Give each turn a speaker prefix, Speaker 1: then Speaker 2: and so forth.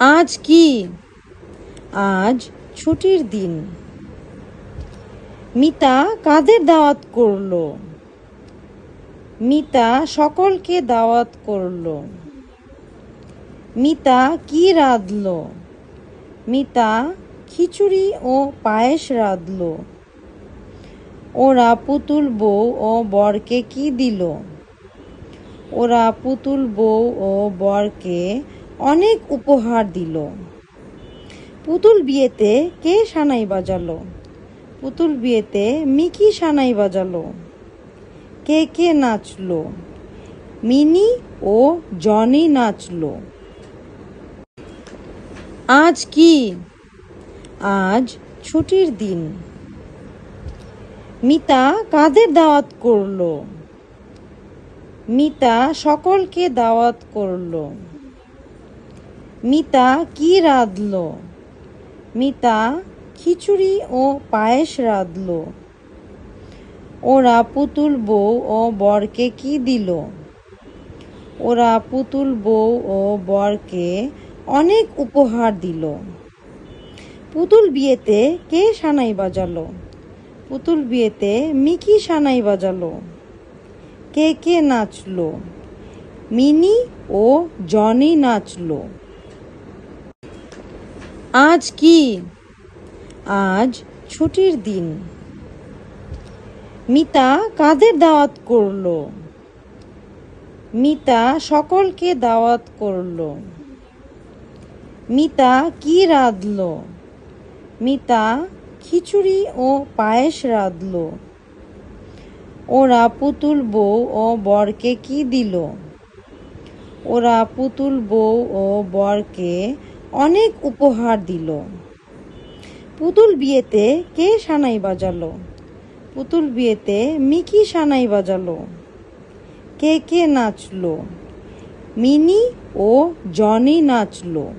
Speaker 1: আজ কি? আজ ছুটির দিন। মিতা কাদের দাওয়াত করলো? মিতা সকলকে দাওয়াত করলো। মিতা কি রাঁধলো? মিতা খিচুড়ি ও পায়েস রাঁধলো। ওরা পুতুল বউ ও বরকে কি দিল? ওরা পুতুল বউ ও বরকে অনেক উপহার দিল। পুতুল বিয়েতে কে সানাই বাজালো? পুতুল বিয়েতে মিকি সানাই বাজালো। কে কে নাচলো? মিনি ও জনি নাচলো। আজ কি? আজ ছুটির দিন। মিতা কাদের দাওয়াত করলো? মিতা সকলকে দাওয়াত করলো। মিতা কি রাঁধলো? মিতা খিচুড়ি ও পায়েস রাঁধলো। ওরা পুতুল বউ ও বরকে কি দিল? ওরা পুতুল বউ ও বরকে অনেক উপহার দিল। পুতুল বিয়েতে কে সানাই বাজালো? পুতুল বিয়েতে মিকি সানাই বাজালো। কে কে নাচলো? মিনি ও জনি নাচলো। আজ কি? আজ ছুটির দিন। মিতা কাদের দাওয়াত করলো? মিতা সকলকে দাওয়াত করলো। মিতা কি রাঁধলো? মিতা খিচুড়ি ও পায়েস রাঁধলো। ওরা পুতুল বউ ও বরকে কি দিল? ওরা পুতুল বউ ও বরকে অনেক উপহার দিল। পুতুল বিয়েতে কে সানাই বাজালো? পুতুল বিয়েতে মিকি সানাই বাজালো। কে কে নাচলো? মিনি ও জনি নাচলো।